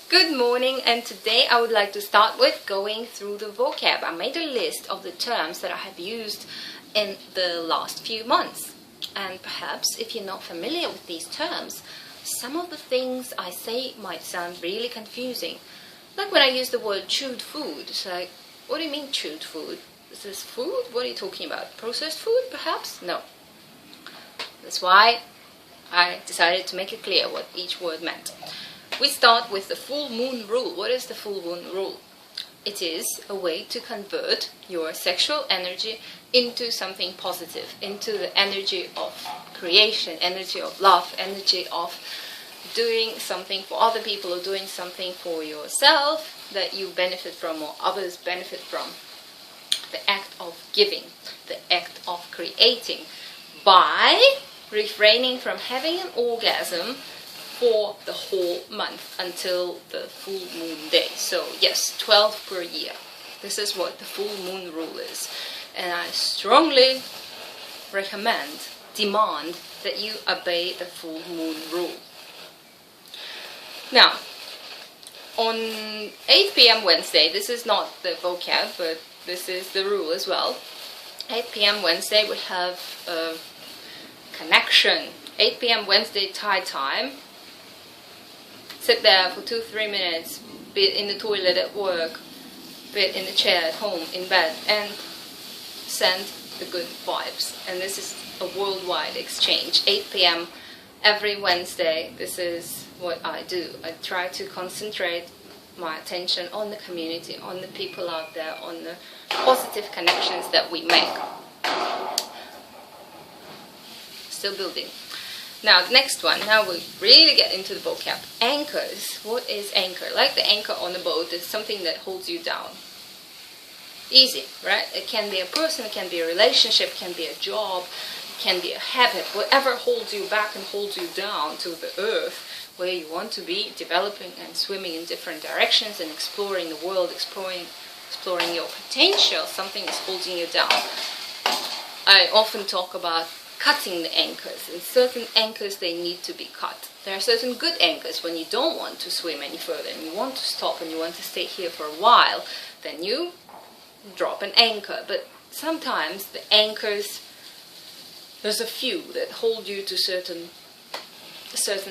Good morning, and today I would like to start with going through the vocab. I made a list of the terms that I have used in the last few months. And perhaps if you're not familiar with these terms, some of the things I say might sound really confusing. Like when I use the word chewed food, it's like, what do you mean chewed food? Is this food? What are you talking about? Processed food, perhaps? No. That's why I decided to make it clear what each word meant. We start with the full moon rule. What is the full moon rule? It is a way to convert your sexual energy into something positive, into the energy of creation, energy of love, energy of doing something for other people or doing something for yourself that you benefit from or others benefit from. The act of giving, the act of creating by refraining from having an orgasm for the whole month until the full moon day. So yes, 12 per year. This is what the full moon rule is. And I strongly demand that you obey the full moon rule. Now, on 8 p.m. Wednesday, this is not the vocab, but this is the rule as well. 8 p.m. Wednesday, we have a connection. 8 p.m. Wednesday Thai time. Sit there for 2-3 minutes, be it in the toilet at work, be it in the chair at home, in bed, and send the good vibes. And this is a worldwide exchange. 8 p.m. every Wednesday, this is what I do. I try to concentrate my attention on the community, on the people out there, on the positive connections that we make. Still building. Now, the next one. Now we really get into the vocab. Anchors. What is anchor? Like the anchor on a boat, it's something that holds you down. Easy, right? It can be a person, it can be a relationship, it can be a job, it can be a habit. Whatever holds you back and holds you down to the earth where you want to be, developing and swimming in different directions and exploring the world, exploring your potential. Something is holding you down. I often talk about cutting the anchors, and certain anchors, they need to be cut. There are certain good anchors when you don't want to swim any further and you want to stop and you want to stay here for a while, then you drop an anchor. But sometimes the anchors, there's a few that hold you to certain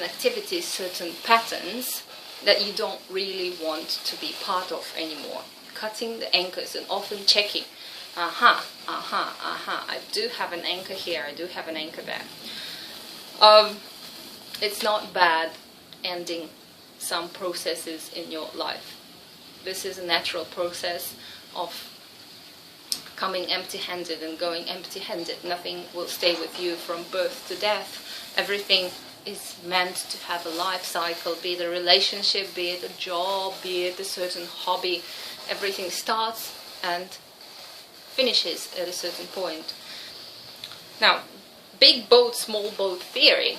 activities, certain patterns that you don't really want to be part of anymore. Cutting the anchors and often checking. I do have an anchor here, I do have an anchor there. It's not bad ending some processes in your life. This is a natural process of coming empty-handed and going empty-handed. Nothing will stay with you from birth to death. Everything is meant to have a life cycle, be it a relationship, be it a job, be it a certain hobby. Everything starts and finishes at a certain point. Now, big boat, small boat theory.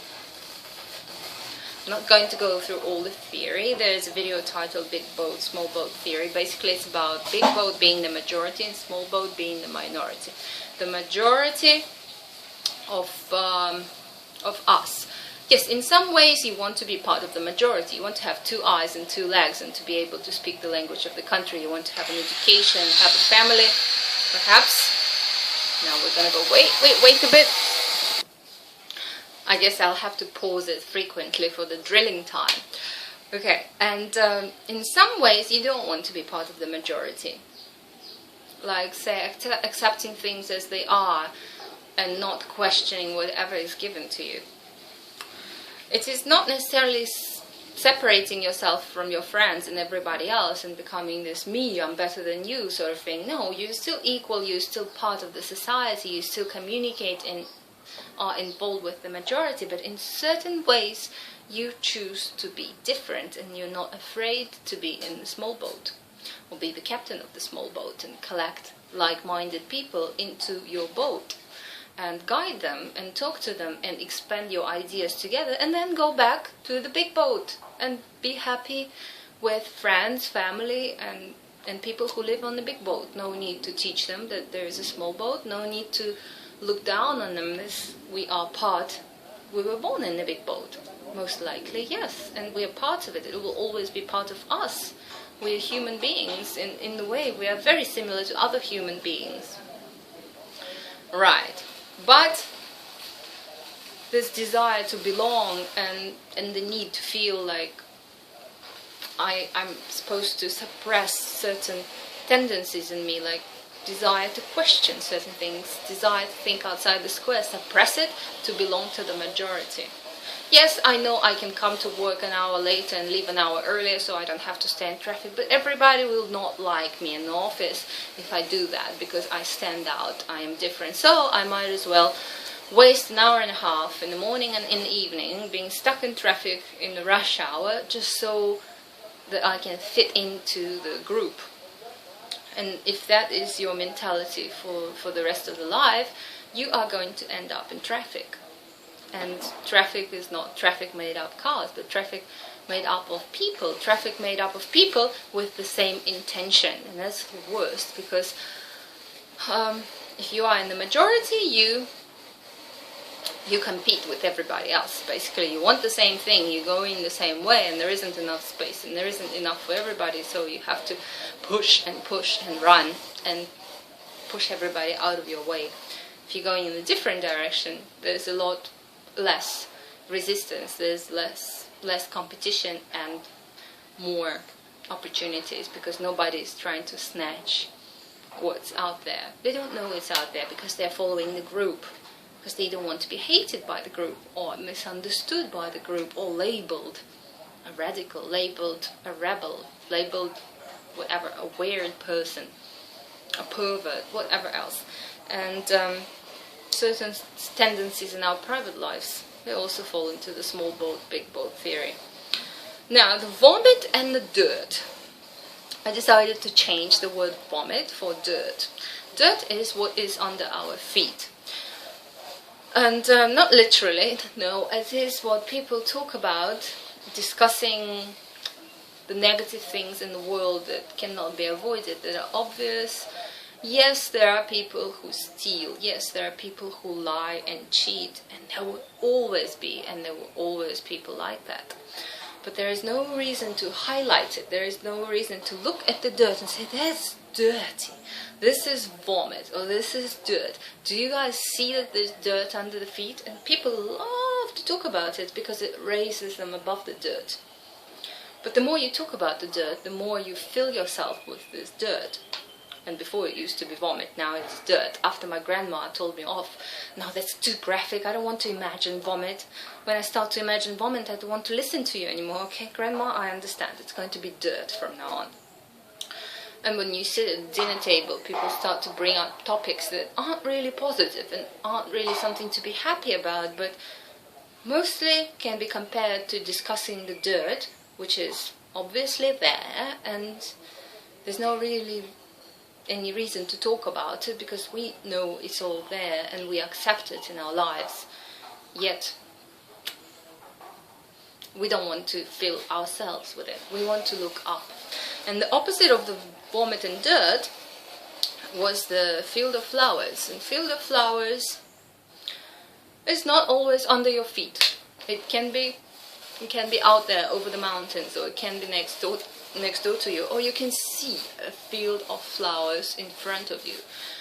I'm not going to go through all the theory. There's a video titled Big Boat, Small Boat Theory. Basically, it's about big boat being the majority and small boat being the minority. The majority of us. Yes, in some ways you want to be part of the majority. You want to have 2 eyes and 2 legs and to be able to speak the language of the country. You want to have an education, have a family. Perhaps. Now we're going to go, wait a bit. I guess I'll have to pause it frequently for the drilling time. Okay, and in some ways you don't want to be part of the majority. Like, say, accepting things as they are and not questioning whatever is given to you. It is not necessarily separating yourself from your friends and everybody else and becoming this me, I'm better than you sort of thing. No, you're still equal, you're still part of the society, you still communicate and are involved with the majority, but in certain ways you choose to be different and you're not afraid to be in the small boat or be the captain of the small boat and collect like-minded people into your boat and guide them and talk to them and expand your ideas together, and then go back to the big boat and be happy with friends, family, and people who live on the big boat. No need to teach them that there is a small boat. No need to look down on them. We were born in the big boat. Most likely, yes. And we are part of it. It will always be part of us. We are human beings. In the way, we are very similar to other human beings. Right. But this desire to belong and the need to feel like I'm supposed to suppress certain tendencies in me, like desire to question certain things, desire to think outside the square, suppress it to belong to the majority. Yes, I know I can come to work an hour later and leave an hour earlier so I don't have to stand in traffic, but everybody will not like me in the office if I do that because I stand out, I am different. So I might as well waste an hour and a half in the morning and in the evening being stuck in traffic in the rush hour just so that I can fit into the group. And if that is your mentality for the rest of the life, you are going to end up in traffic. And traffic is not traffic made up of cars, but traffic made up of people. Traffic made up of people with the same intention. And that's the worst, because if you are in the majority, you compete with everybody else. Basically, you want the same thing, you go in the same way, and there isn't enough space, and there isn't enough for everybody, so you have to push and run and push everybody out of your way. If you're going in a different direction, there's a lot less resistance, there's less competition and more opportunities, because nobody is trying to snatch what's out there. They don't know it's out there because they're following the group, because they don't want to be hated by the group or misunderstood by the group or labeled a radical, labeled a rebel, labeled whatever, a weird person, a pervert, whatever else. And certain tendencies in our private lives, they also fall into the small boat, big boat theory. Now, the vomit and the dirt. I decided to change the word vomit for dirt. Dirt is what is under our feet. And not literally, no, it is what people talk about, discussing the negative things in the world that cannot be avoided, that are obvious. Yes, there are people who steal. Yes, there are people who lie and cheat. And there will always be, and there will always people like that. But there is no reason to highlight it. There is no reason to look at the dirt and say, that's dirty. This is vomit, or this is dirt. Do you guys see that there's dirt under the feet? And people love to talk about it because it raises them above the dirt. But the more you talk about the dirt, the more you fill yourself with this dirt. And before it used to be vomit, now it's dirt. After my grandma told me off, no, that's too graphic, I don't want to imagine vomit. When I start to imagine vomit, I don't want to listen to you anymore. Okay, grandma, I understand, it's going to be dirt from now on. And when you sit at the dinner table, people start to bring up topics that aren't really positive and aren't really something to be happy about, but mostly can be compared to discussing the dirt, which is obviously there, and there's no really any reason to talk about it because we know it's all there and we accept it in our lives. Yet we don't want to fill ourselves with it. We want to look up. And the opposite of the vomit and dirt was the field of flowers. And field of flowers is not always under your feet. It can be out there over the mountains, or it can be next door to you, or you can see a field of flowers in front of you.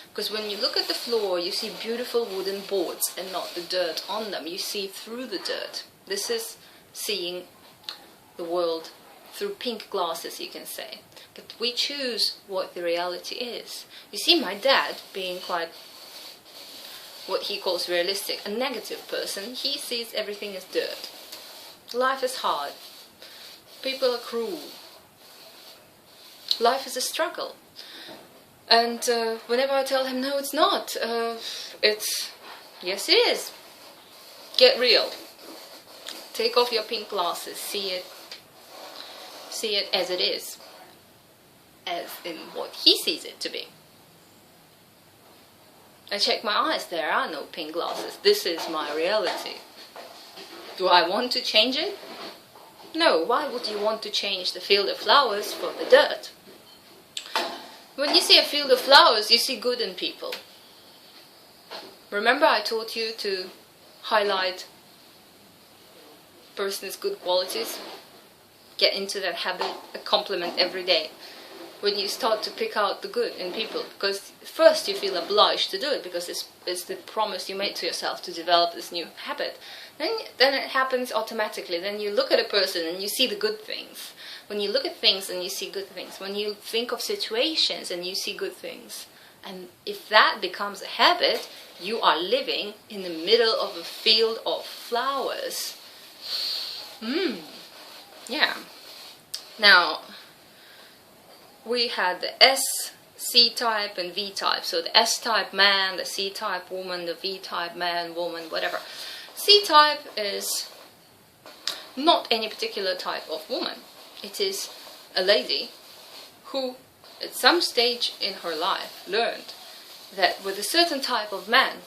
Because when you look at the floor, you see beautiful wooden boards and not the dirt on them. You see through the dirt. This is seeing the world through pink glasses, you can say. But we choose what the reality is. You see, my dad, being quite what he calls realistic, a negative person, he sees everything as dirt. Life is hard. People are cruel. Life is a struggle. And whenever I tell him, no, it's not, yes it is. Get real. Take off your pink glasses, see it as it is. As in what he sees it to be. I check my eyes, there are no pink glasses. This is my reality. Do I want to change it? No, why would you want to change the field of flowers for the dirt? When you see a field of flowers, you see good in people. Remember I taught you to highlight person's good qualities, get into that habit, a compliment every day. When you start to pick out the good in people, because first you feel obliged to do it because it's the promise you made to yourself to develop this new habit. Then it happens automatically. Then you look at a person and you see the good things. When you look at things and you see good things, when you think of situations and you see good things, and if that becomes a habit, you are living in the middle of a field of flowers. Yeah. Now, we had the S, C-type and V-type. So the S-type man, the C-type woman, the V-type man, woman, whatever. C-type is not any particular type of woman. It is a lady who, at some stage in her life, learned that with a certain type of man,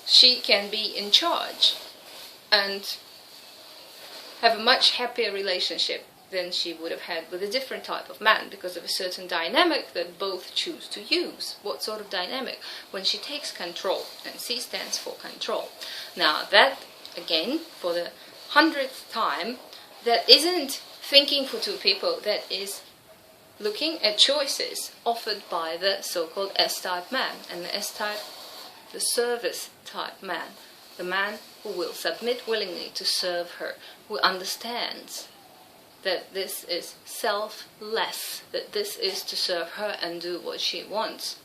she can be in charge and have a much happier relationship than she would have had with a different type of man, because of a certain dynamic that both choose to use. What sort of dynamic? When she takes control, and C stands for control. Now that, again, for the 100th time, that isn't thinking for two people, that is looking at choices offered by the so-called S-type man. And the S-type, the service type man, the man who will submit willingly to serve her, who understands that this is selfless, that this is to serve her and do what she wants.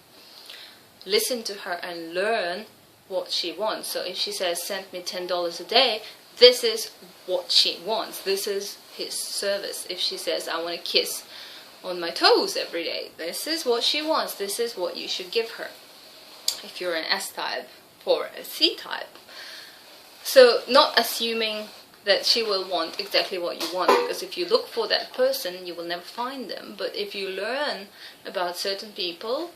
Listen to her and learn what she wants. So if she says, send me $10 a day, this is what she wants. This is his service. If she says, I want to kiss on my toes every day, this is what she wants. This is what you should give her. If you're an S-type or a C-type. So not assuming that she will want exactly what you want, because if you look for that person, you will never find them. But if you learn about certain people,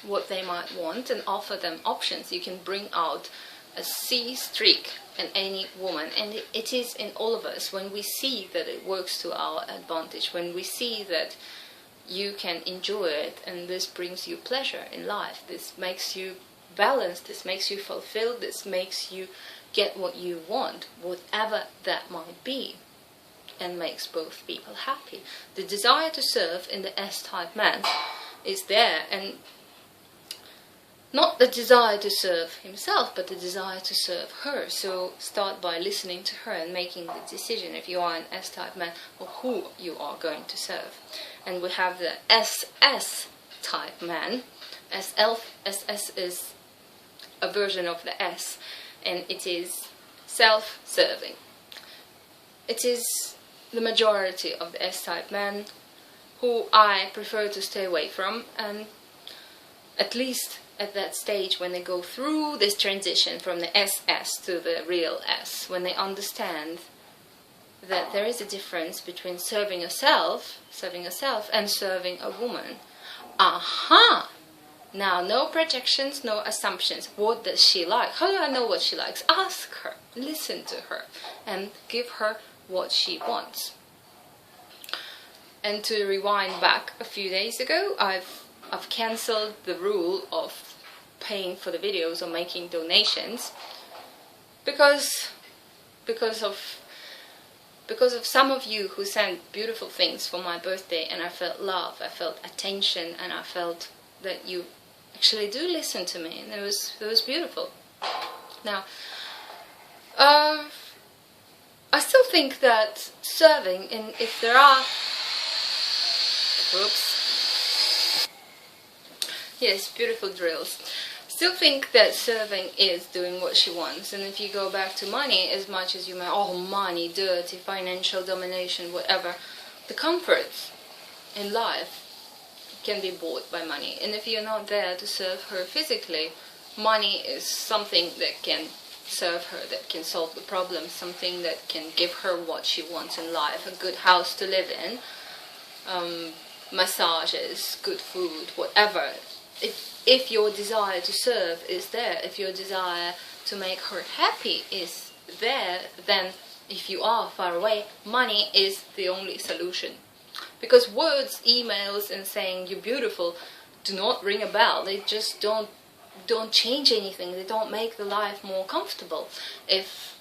what they might want, and offer them options, you can bring out a C streak in any woman. And it is in all of us. When we see that it works to our advantage, when we see that you can enjoy it and this brings you pleasure in life, this makes you balanced, this makes you fulfilled, this makes you get what you want, whatever that might be, and makes both people happy. The desire to serve in the S-type man is there, and not the desire to serve himself, but the desire to serve her. So start by listening to her and making the decision, if you are an S-type man, or who you are going to serve. And we have the SS-type man. SS is a version of the S, and it is self-serving. It is the majority of the S-type men who I prefer to stay away from, and at least at that stage when they go through this transition from the SS to the real S, when they understand that there is a difference between serving yourself and serving a woman. Aha! Now, no projections, no assumptions. What does she like? How do I know what she likes? Ask her, listen to her, and give her what she wants. And to rewind back a few days ago, I've cancelled the rule of paying for the videos or making donations because of some of you who sent beautiful things for my birthday, and I felt love, I felt attention, and I felt that you actually do listen to me, and it was beautiful. Now, I still think that serving, and if there are, yes, beautiful drills. Still think that serving is doing what she wants. And if you go back to money, as much as you may, oh, money, dirty, financial domination, whatever, the comforts in life can be bought by money. And if you're not there to serve her physically, money is something that can serve her, that can solve the problem, something that can give her what she wants in life, a good house to live in, massages, good food, whatever. If your desire to serve is there, if your desire to make her happy is there, then if you are far away, money is the only solution. Because words, emails, and saying you're beautiful do not ring a bell. They just don't change anything. They don't make the life more comfortable. If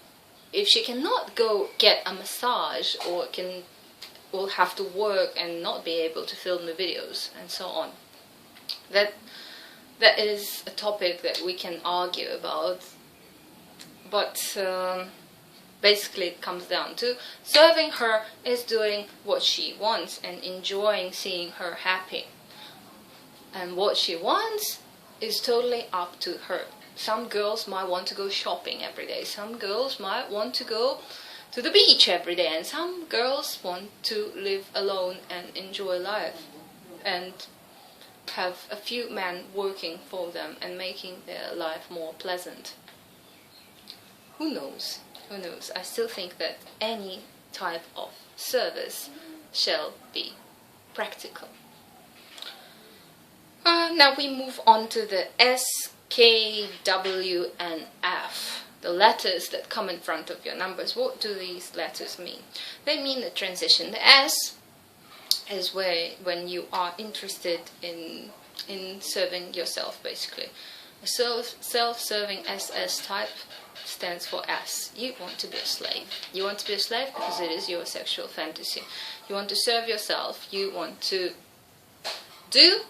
if she cannot go get a massage, or will have to work and not be able to film the videos and so on, that is a topic that we can argue about. But basically it comes down to serving her is doing what she wants and enjoying seeing her happy. And what she wants is totally up to her. Some girls might want to go shopping every day. Some girls might want to go to the beach every day. And some girls want to live alone and enjoy life. And have a few men working for them and making their life more pleasant. Who knows? Who knows? I still think that any type of service shall be practical. Now we move on to the S, K, W and F. The letters that come in front of your numbers. What do these letters mean? They mean the transition. The S is when you are interested in serving yourself, basically. A self-serving SS type stands for S. You want to be a slave. You want to be a slave because it is your sexual fantasy. You want to serve yourself. You want to do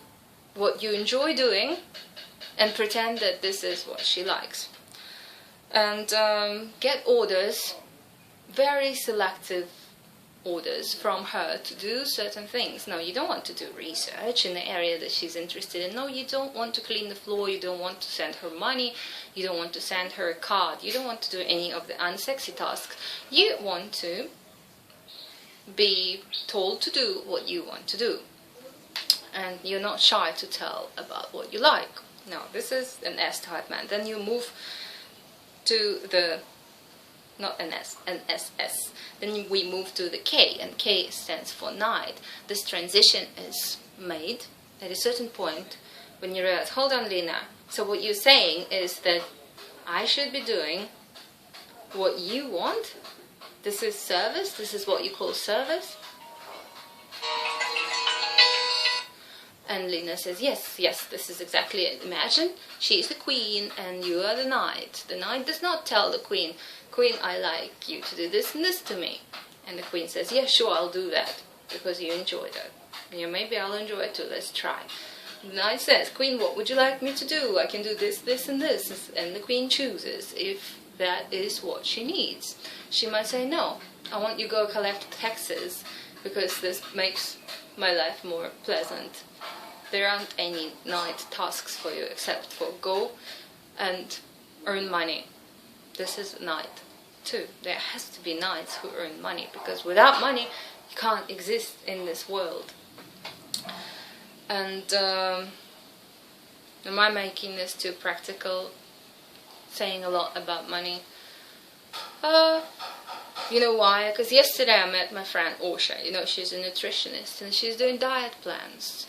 what you enjoy doing and pretend that this is what she likes. And get orders, very selective orders from her to do certain things. No, you don't want to do research in the area that she's interested in. No, you don't want to clean the floor. You don't want to send her money. You don't want to send her a card. You don't want to do any of the unsexy tasks. You want to be told to do what you want to do. And you're not shy to tell about what you like. Now, this is an S-type man. Then you move to the, not an S, an SS. Then we move to the K, and K stands for knight. This transition is made at a certain point when you realize, hold on, Lina. So what you're saying is that I should be doing what you want? This is service? This is what you call service? And Lina says, yes, this is exactly it. Imagine she's the queen and you are the knight. The knight does not tell the queen, Queen, I like you to do this and this to me. And the queen says, yeah, sure, I'll do that, because you enjoy that. Yeah, maybe I'll enjoy it too, let's try. The knight says, Queen, what would you like me to do? I can do this, this and this. And the queen chooses if that is what she needs. She might say, no, I want you to go collect taxes, because this makes my life more pleasant. There aren't any knight tasks for you except for go and earn money. This is knight too. There has to be knights who earn money, because without money you can't exist in this world. And am I making this too practical, saying a lot about money? You know why? Because yesterday I met my friend Osha. You know, she's a nutritionist and she's doing diet plans.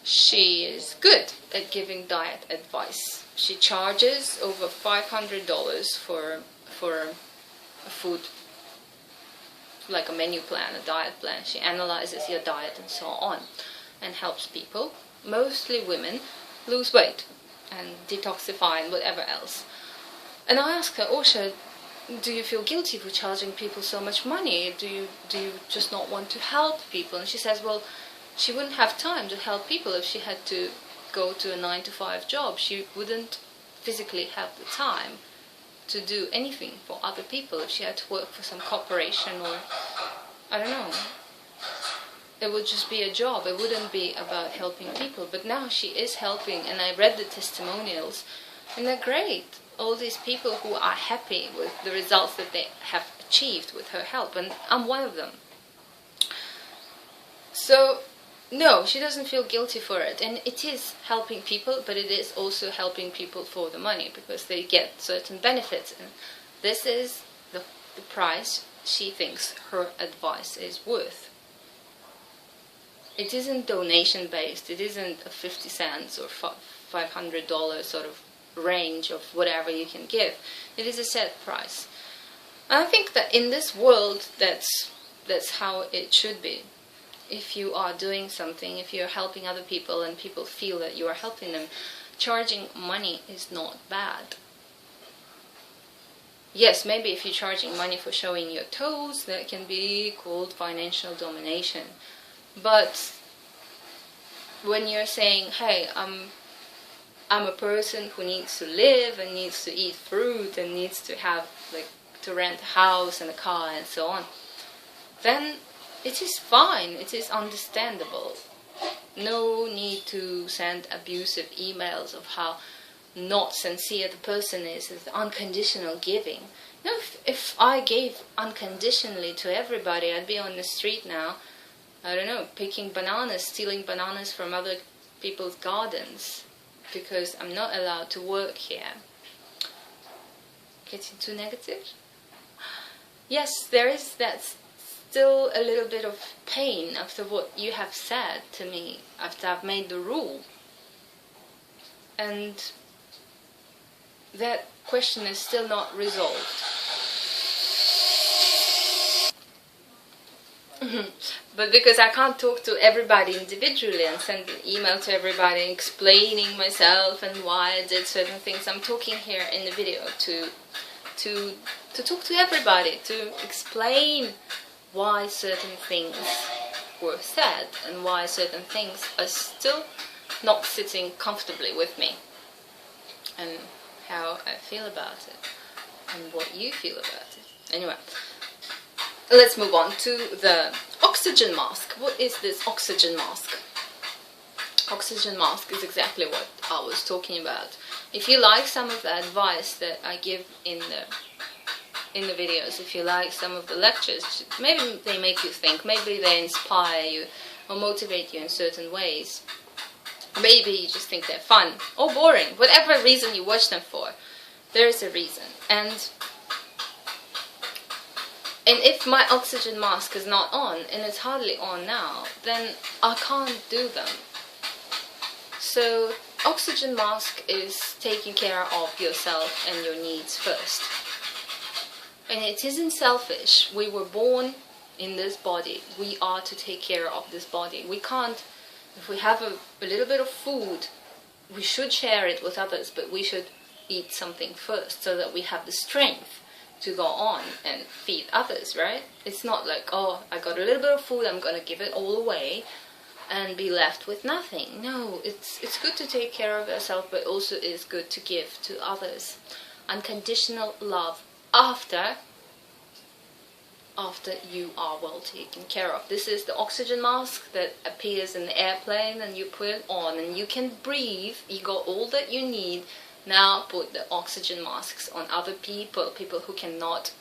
She is good at giving diet advice. She charges over $500 for a food, like a menu plan, a diet plan. She analyzes your diet and so on, and helps people, mostly women, lose weight and detoxify and whatever else. And I asked her, Osha, do you feel guilty for charging people so much money? Do you just not want to help people? And she says, well, she wouldn't have time to help people if she had to go to a 9-to-5 job. She wouldn't physically have the time to do anything for other people if she had to work for some corporation, or I don't know. It would just be a job. It wouldn't be about helping people. But now she is helping, and I read the testimonials, and they're great. All these people who are happy with the results that they have achieved with her help, and I'm one of them. So, no, she doesn't feel guilty for it, and it is helping people, but it is also helping people for the money, because they get certain benefits, and this is the price she thinks her advice is worth. It isn't donation based, it isn't a 50 cents or $500 sort of range of whatever you can give. It is a set price. And I think that in this world, that's how it should be. If you are doing something, if you're helping other people and people feel that you are helping them, charging money is not bad. Yes, maybe if you're charging money for showing your toes, that can be called financial domination. But when you're saying, hey, I'm a person who needs to live and needs to eat fruit and needs to have, like, to rent a house and a car and so on, then it is fine, it is understandable. No need to send abusive emails of how not sincere the person is unconditional giving. No, if I gave unconditionally to everybody, I'd be on the street now, I don't know, picking bananas, stealing bananas from other people's gardens, because I'm not allowed to work here. Getting too negative? Yes, there is that still a little bit of pain after what you have said to me, after I've made the rule. And that question is still not resolved. But because I can't talk to everybody individually and send an email to everybody explaining myself and why I did certain things, I'm talking here in the video to talk to everybody, to explain why certain things were said and why certain things are still not sitting comfortably with me, and how I feel about it and what you feel about it. Anyway, let's move on to the oxygen mask. What is this oxygen mask? Oxygen mask is exactly what I was talking about. If you like some of the advice that I give in the videos, if you like some of the lectures, maybe they make you think, maybe they inspire you or motivate you in certain ways. Maybe you just think they're fun or boring. Whatever reason you watch them for, there is a reason. And if my oxygen mask is not on, and it's hardly on now, then I can't do them. So oxygen mask is taking care of yourself and your needs first. And it isn't selfish. We were born in this body. We are to take care of this body. We can't, if we have a little bit of food, we should share it with others, but we should eat something first so that we have the strength to go on and feed others, right? It's not like, oh, I got a little bit of food, I'm going to give it all away and be left with nothing. No, it's good to take care of yourself, but also it's good to give to others. Unconditional love after you are well taken care of. This is the oxygen mask that appears in the airplane, and you put it on and you can breathe. You got all that you need. Now put the oxygen masks on other people who cannot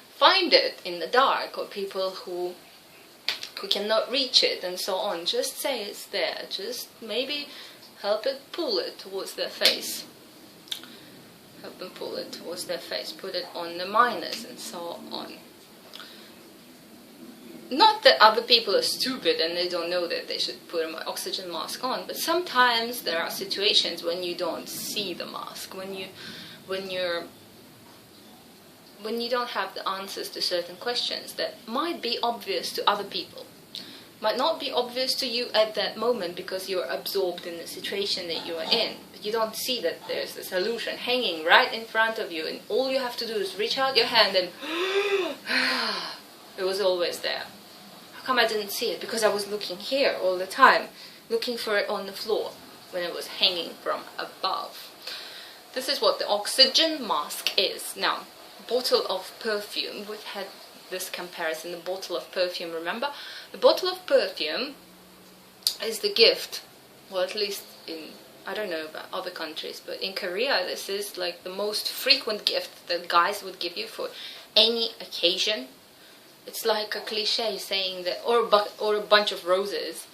find it in the dark, or people who cannot reach it, and so on. Just say it's there. Just maybe help it, pull it towards their face. Help them pull it towards their face. Put it on the minors and so on. Not that other people are stupid and they don't know that they should put an oxygen mask on, but sometimes there are situations when you don't see the mask, when you don't have the answers to certain questions that might be obvious to other people, might not be obvious to you at that moment because you're absorbed in the situation that you are in, but you don't see that there's a solution hanging right in front of you, and all you have to do is reach out your hand and it was always there. How come I didn't see it? Because I was looking here all the time, looking for it on the floor when it was hanging from above. This is what the oxygen mask is. Now, bottle of perfume, we've had this comparison, the bottle of perfume, remember? The bottle of perfume is the gift, well, at least in, I don't know about other countries, but in Korea this is like the most frequent gift that guys would give you for any occasion. It's like a cliche saying that, or a bunch of roses,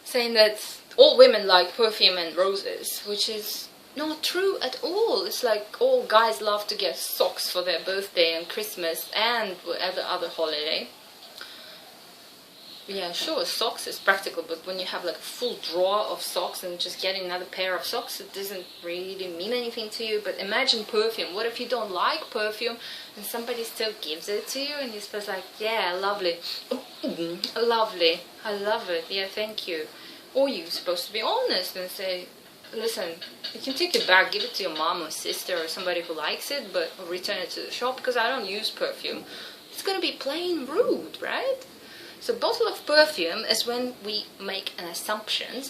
saying that all women like perfume and roses, which is not true at all. It's like all guys love to get socks for their birthday and Christmas and whatever other holiday. Yeah, sure, socks is practical, but when you have like a full drawer of socks and just getting another pair of socks, it doesn't really mean anything to you. But imagine perfume. What if you don't like perfume and somebody still gives it to you and you're supposed to like, yeah, lovely, lovely, I love it, yeah, thank you. Or you're supposed to be honest and say, listen, you can take it back, give it to your mom or sister or somebody who likes it, but return it to the shop because I don't use perfume. It's gonna be plain rude, right? So bottle of perfume is when we make an assumption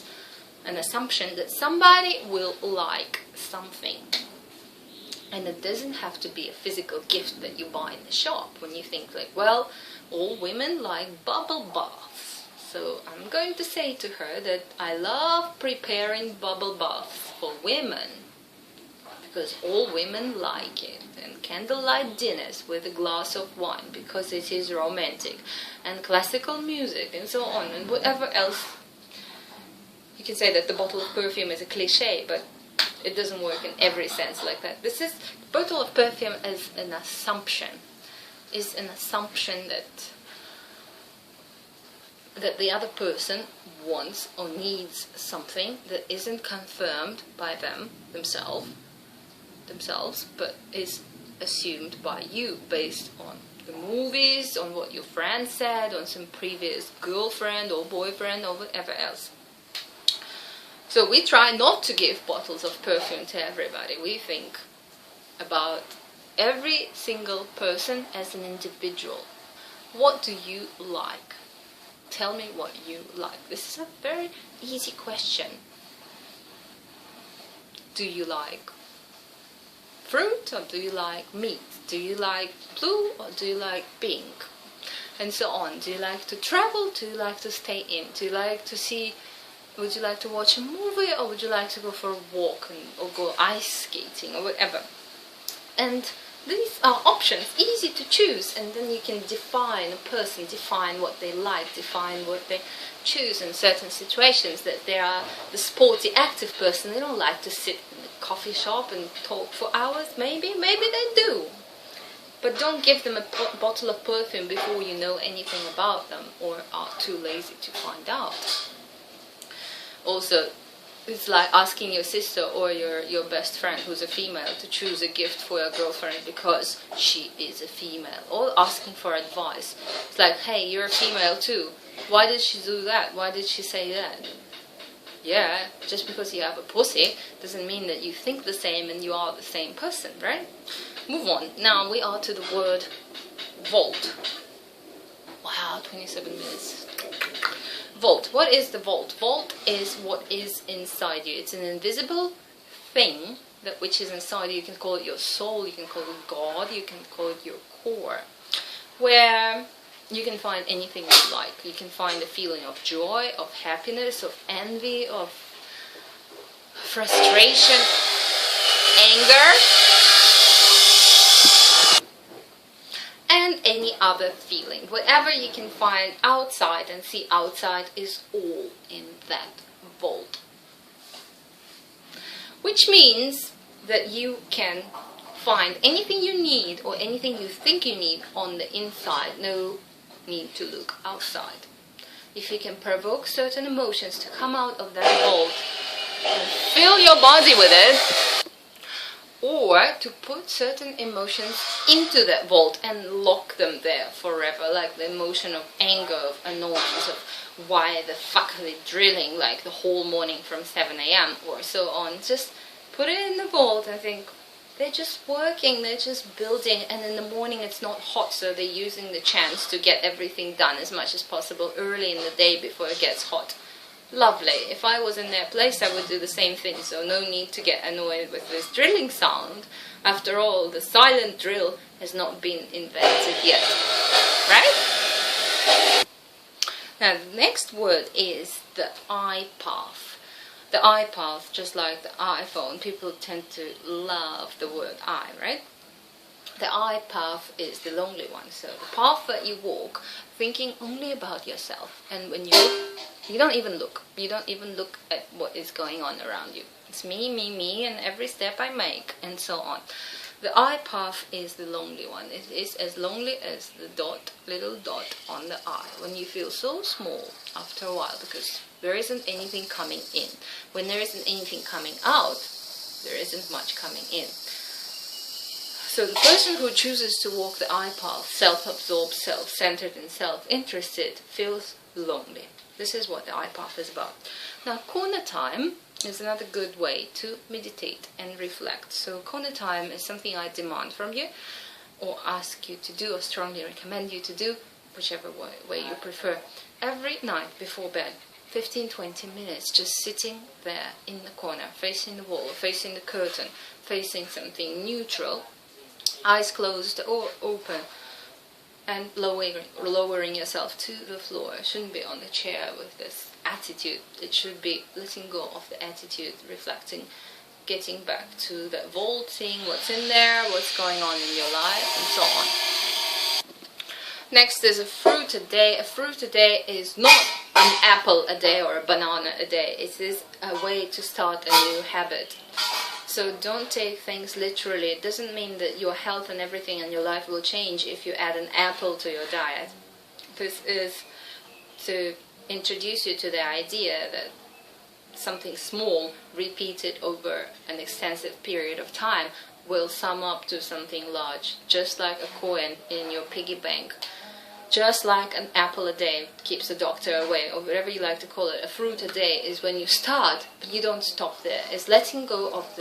that somebody will like something. And it doesn't have to be a physical gift that you buy in the shop. When you think like, well, all women like bubble baths. So I'm going to say to her that I love preparing bubble baths for women. Because all women like it. And candlelight dinners with a glass of wine because it is romantic. And classical music and so on. And whatever else. You can say that the bottle of perfume is a cliche, but it doesn't work in every sense like that. This is, bottle of perfume is an assumption. Is an assumption that the other person wants or needs something that isn't confirmed by themselves, but is assumed by you based on the movies, on what your friend said, on some previous girlfriend or boyfriend or whatever else. So we try not to give bottles of perfume to everybody. We think about every single person as an individual. What do you like? Tell me what you like. This is a very easy question. Do you like fruit or do you like meat? Do you like blue or do you like pink? And so on. Do you like to travel? Do you like to stay in? Do you like to see... Would you like to watch a movie or would you like to go for a walk or go ice skating or whatever? And these are options, easy to choose, and then you can define a person, define what they like, define what they choose in certain situations. That they are the sporty, active person, they don't like to sit in a coffee shop and talk for hours, maybe they do. But don't give them a bottle of perfume before you know anything about them or are too lazy to find out. Also, it's like asking your sister or your best friend who's a female to choose a gift for your girlfriend because she is a female. Or asking for advice. It's like, hey, you're a female too. Why did she do that? Why did she say that? Yeah, just because you have a pussy doesn't mean that you think the same and you are the same person, right? Move on. Now we are to the word vault. Wow, 27 minutes. Vault. What is the vault? Vault is what is inside you. It's an invisible thing that which is inside you. You can call it your soul, you can call it God, you can call it your core, where you can find anything you like. You can find a feeling of joy, of happiness, of envy, of frustration, anger, and any other feeling. Whatever you can find outside and see outside is all in that vault. Which means that you can find anything you need or anything you think you need on the inside. No need to look outside. If you can provoke certain emotions to come out of that vault and fill your body with it, or to put certain emotions into that vault and lock them there forever, like the emotion of anger, of annoyance, of why the fuck are they drilling like the whole morning from 7 a.m. or so on. Just put it in the vault and think, they're just working, they're just building, and in the morning it's not hot, so they're using the chance to get everything done as much as possible early in the day before it gets hot. Lovely. If I was in their place, I would do the same thing, so no need to get annoyed with this drilling sound. After all, the silent drill has not been invented yet. Right? Now, the next word is the eye path. The eye path, just like the iPhone, people tend to love the word eye, right? The eye path is the lonely one. So the path that you walk, thinking only about yourself. And when you look, you don't even look. You don't even look at what is going on around you. It's me, and every step I make, and so on. The eye path is the lonely one. It is as lonely as the little dot on the eye. When you feel so small after a while, because there isn't anything coming in. When there isn't anything coming out, there isn't much coming in. So the person who chooses to walk the eye path, self-absorbed, self-centered and self-interested, feels lonely. This is what the eye path is about. Now, corner time is another good way to meditate and reflect. So corner time is something I demand from you, or ask you to do, or strongly recommend you to do, whichever way you prefer. Every night before bed, 15-20 minutes, just sitting there in the corner, facing the wall, facing the curtain, facing something neutral, eyes closed or open, and lowering yourself to the floor. It shouldn't be on the chair with this attitude. It should be letting go of the attitude, reflecting, getting back to the vault, seeing what's in there, what's going on in your life, and so on. Next is a fruit a day. A fruit a day is not an apple a day or a banana a day. It is a way to start a new habit. So don't take things literally. It doesn't mean that your health and everything in your life will change if you add an apple to your diet. This is to introduce you to the idea that something small repeated over an extensive period of time will sum up to something large, just like a coin in your piggy bank, just like an apple a day keeps the doctor away, or whatever you like to call it. A fruit a day is when you start, but you don't stop there. It's letting go of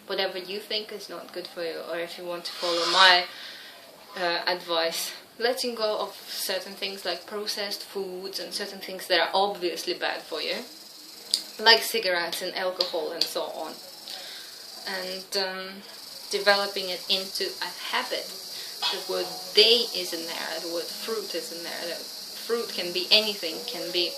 whatever you think is not good for you, or if you want to follow my advice, letting go of certain things like processed foods and certain things that are obviously bad for you, like cigarettes and alcohol and so on, and developing it into a habit. The word day is in there, the word fruit is in there. The fruit can be anything, can be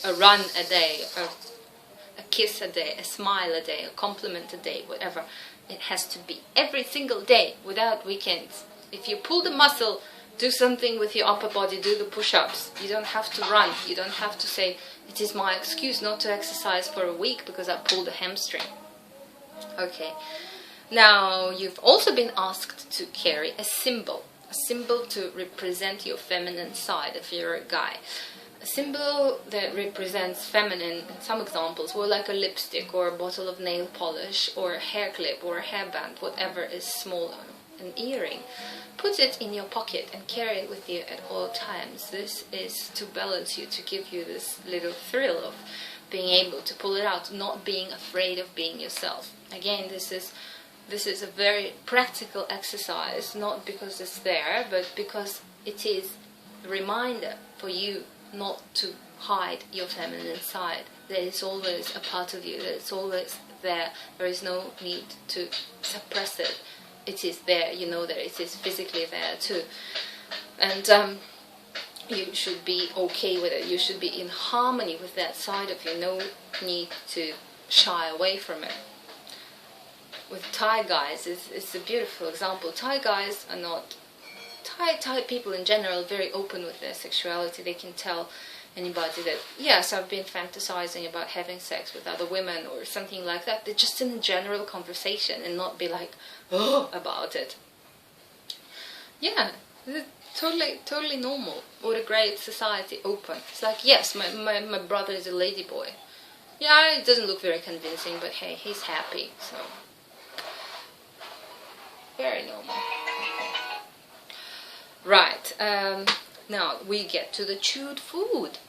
a run a day, a kiss a day, a smile a day, a compliment a day, whatever. It has to be every single day, without weekends. If you pull the muscle, do something with your upper body, do the push-ups. You don't have to run. You don't have to say, it is my excuse not to exercise for a week because I pulled a hamstring. Okay. Now, you've also been asked to carry a symbol to represent your feminine side if you're a guy. A symbol that represents feminine, some examples were like a lipstick or a bottle of nail polish or a hair clip or a hairband, whatever is smaller, an earring. Put it in your pocket and carry it with you at all times. This is to balance you, to give you this little thrill of being able to pull it out, not being afraid of being yourself. Again, this is a very practical exercise, not because it's there, but because it is a reminder for you not to hide your feminine side. That it's always a part of you, that it's always there. There is no need to suppress it. It is there, you know that it is physically there too. And you should be okay with it. You should be in harmony with that side of you. No need to shy away from it. With Thai guys, it's a beautiful example. Thai guys are not... Thai people in general are very open with their sexuality. They can tell anybody that, yes, I've been fantasizing about having sex with other women or something like that. They're just in a general conversation and not be like, oh, about it. Yeah, totally normal. What a great society, open. It's like, yes, my brother is a ladyboy. Yeah, it doesn't look very convincing, but hey, he's happy, so... Very normal. Right, now we get to the chewed food.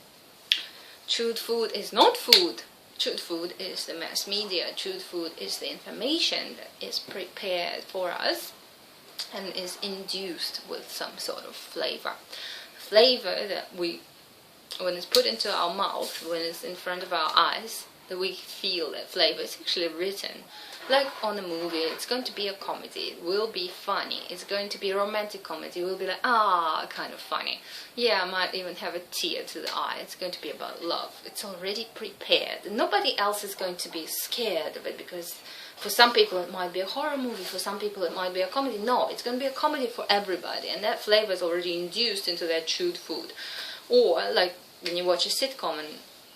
Chewed food is not food. Chewed food is the mass media. Chewed food is the information that is prepared for us and is induced with some sort of flavor. Flavor that when it's put into our mouth, when it's in front of our eyes, that we feel that flavor. It's actually written. Like on a movie, it's going to be a comedy, it will be funny, it's going to be a romantic comedy, it will be like, kind of funny. Yeah, I might even have a tear to the eye, it's going to be about love. It's already prepared. Nobody else is going to be scared of it, because for some people it might be a horror movie, for some people it might be a comedy. No, it's going to be a comedy for everybody, and that flavor is already induced into that chewed food. Or, like, when you watch a sitcom and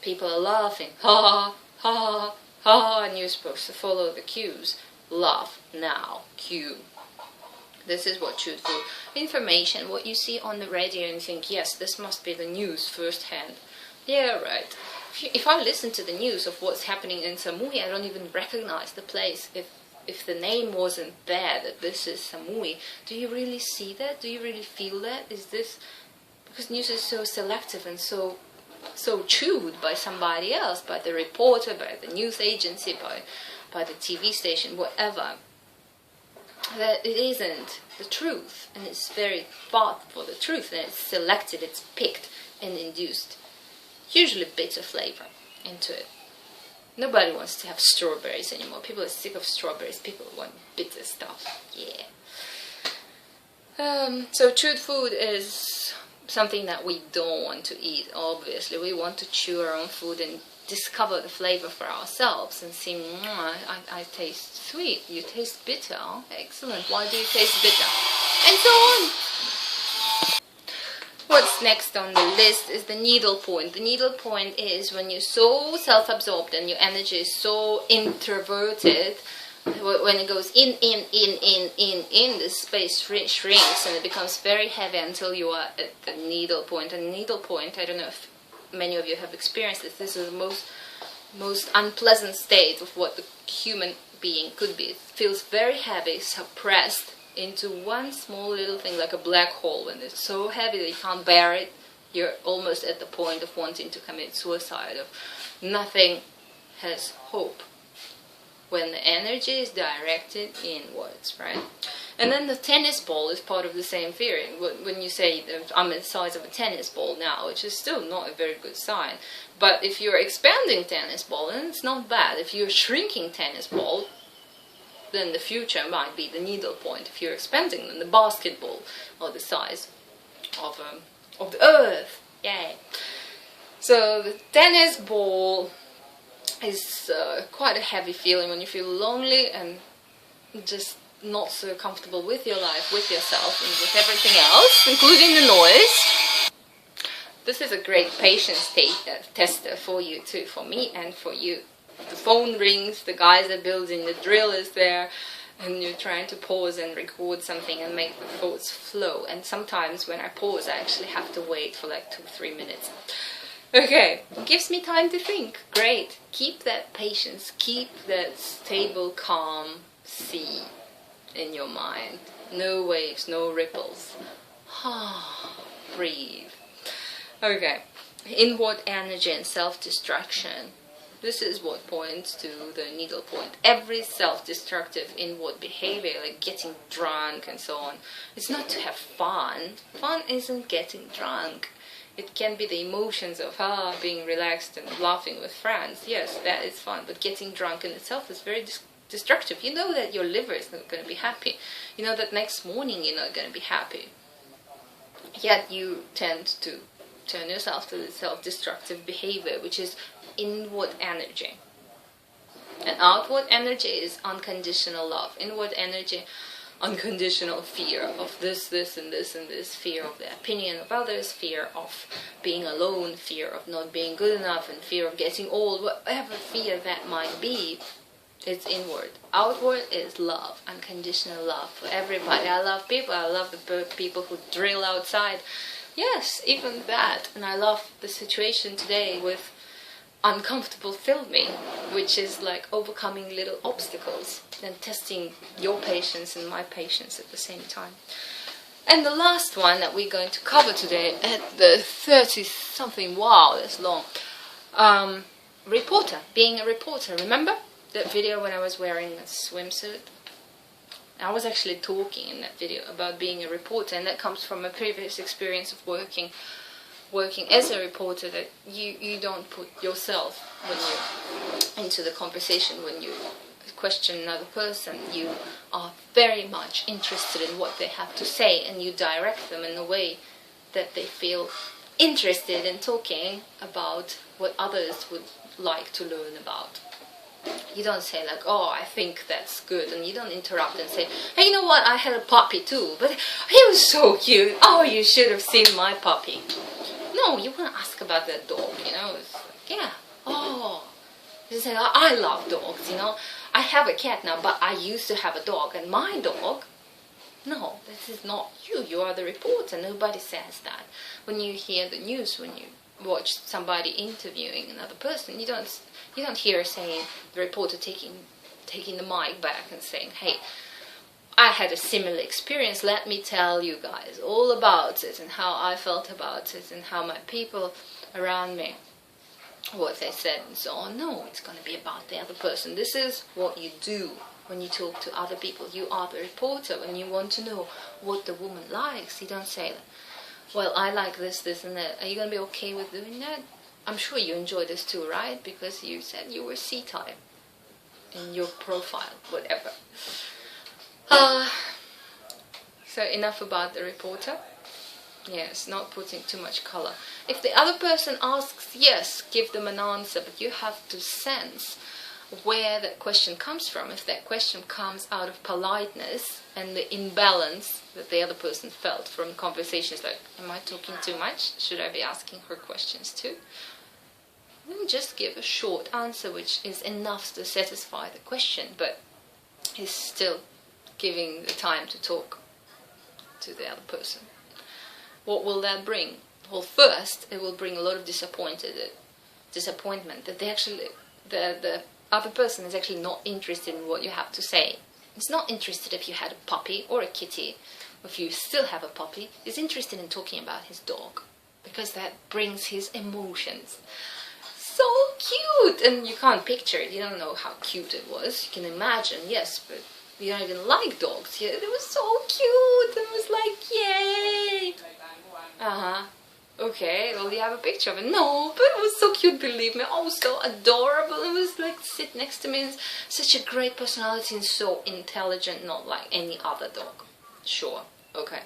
people are laughing, ha ha ha, and you're supposed to follow the cues. Laugh now, cue. This is what chewed food. Information, what you see on the radio and you think, yes, this must be the news firsthand. Yeah, right. If I listen to the news of what's happening in Samui, I don't even recognize the place. If the name wasn't there, that this is Samui, do you really see that? Do you really feel that? Is this... Because news is so selective and so so chewed by somebody else, by the reporter, by the news agency, by the TV station, whatever, that it isn't the truth, and it's very far for the truth, and it's selected, it's picked and induced usually bitter flavor into it. Nobody wants to have strawberries anymore. People are sick of strawberries. People want bitter stuff. Yeah. So chewed food is something that we don't want to eat, obviously. We want to chew our own food and discover the flavor for ourselves and see, I taste sweet, you taste bitter. Oh, excellent. Why do you taste bitter? And so on. What's next on the list is the needle point. The needle point is when you're so self-absorbed and your energy is so introverted. When it goes in, the space shrinks and it becomes very heavy until you are at the needle point. And needle point, I don't know if many of you have experienced this. This is the most unpleasant state of what the human being could be. It feels very heavy, suppressed into one small little thing, like a black hole. When it's so heavy that you can't bear it, you're almost at the point of wanting to commit suicide. Of nothing has hope. When the energy is directed inwards, right? And then the tennis ball is part of the same theory. When you say, I'm the size of a tennis ball now, which is still not a very good sign. But if you're expanding tennis ball, then it's not bad. If you're shrinking tennis ball, then the future might be the needle point. If you're expanding, then the basketball, or the size of the earth. Yay! So the tennis ball is quite a heavy feeling when you feel lonely and just not so comfortable with your life, with yourself, and with everything else, including the noise. This is a great patience tester for you too, for me and for you. The phone rings, the guys are building, the drill is there, and you're trying to pause and record something and make the thoughts flow. And sometimes when I pause, I actually have to wait for like 2-3 minutes. Okay, gives me time to think. Great. Keep that patience. Keep that stable, calm sea in your mind. No waves, no ripples. Breathe. Okay. Inward energy and self-destruction. This is what points to the needle point. Every self-destructive inward behavior, like getting drunk and so on, it's not to have fun. Fun isn't getting drunk. It can be the emotions of being relaxed and laughing with friends. Yes, that is fun, but getting drunk in itself is very destructive. You know that your liver is not going to be happy. You know that next morning you're not going to be happy. Yet you tend to turn yourself to the self-destructive behavior, which is inward energy. And outward energy is unconditional love. Inward energy, unconditional fear of this, and this, fear of the opinion of others, fear of being alone, fear of not being good enough, and fear of getting old, whatever fear that might be, it's inward. Outward is love, unconditional love for everybody. I love people, I love the people who drill outside. Yes, even that. And I love the situation today with uncomfortable filming, which is like overcoming little obstacles and testing your patience and my patience at the same time. And the last one that we're going to cover today at the 30-something, wow, that's long. Reporter, being a reporter. Remember that video when I was wearing a swimsuit? I was actually talking in that video about being a reporter, and that comes from a previous experience of working as a reporter, that you don't put yourself when you into the conversation. When you question another person, you are very much interested in what they have to say, and you direct them in a way that they feel interested in talking about what others would like to learn about. You don't say like, oh, I think that's good, and you don't interrupt and say, hey, you know what, I had a puppy too, but he was so cute, oh, you should have seen my puppy. No, you want to ask about that dog, you know. It's like, yeah, oh, you say, I love dogs, you know. I have a cat now, but I used to have a dog, and my dog. No, this is not you. You are the reporter. Nobody says that. When you hear the news, when you watch somebody interviewing another person, you don't hear saying the reporter taking the mic back and saying, hey, I had a similar experience. Let me tell you guys all about it and how I felt about it and how my people around me, what they said and so on. No, it's going to be about the other person. This is what you do when you talk to other people. You are the reporter. When you want to know what the woman likes, you don't say, well, I like this, this and that. Are you going to be okay with doing that? I'm sure you enjoy this too, right? Because you said you were C-type in your profile, whatever. So enough about the reporter. Yes, not putting too much color. If the other person asks, yes, give them an answer, but you have to sense where that question comes from. If that question comes out of politeness and the imbalance that the other person felt from conversations, like, am I talking too much? Should I be asking her questions too? Then just give a short answer which is enough to satisfy the question, but is still giving the time to talk to the other person. What will that bring? Well, first, it will bring a lot of disappointment that the other person is actually not interested in what you have to say. It's not interested if you had a puppy or a kitty, or if you still have a puppy. He's interested in talking about his dog, because that brings his emotions. So cute! And you can't picture it, you don't know how cute it was. You can imagine, yes, but you don't even like dogs. Yeah, it was so cute! It was like, yay! Okay, well, you have a picture of it. No, but it was so cute, believe me. Oh, so adorable. It was like sit next to me. And such a great personality and so intelligent, not like any other dog. Sure, okay.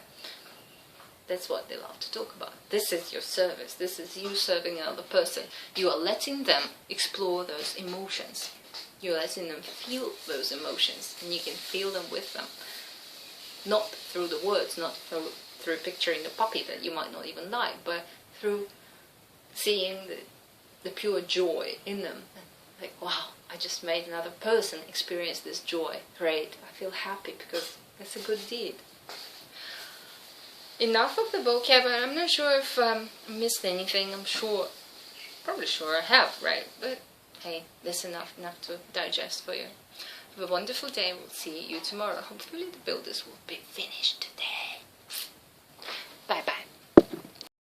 That's what they love to talk about. This is your service. This is you serving another person. You are letting them explore those emotions. You're letting them feel those emotions, and you can feel them with them. Not through the words, not through picturing the puppy that you might not even like, but through seeing the pure joy in them. Like, wow, I just made another person experience this joy. Great, I feel happy because that's a good deed. Enough of the vocab. I'm not sure if I missed anything. Probably sure I have, right? But hey, that's enough to digest for you. Have a wonderful day. We'll see you tomorrow. Hopefully the builders will be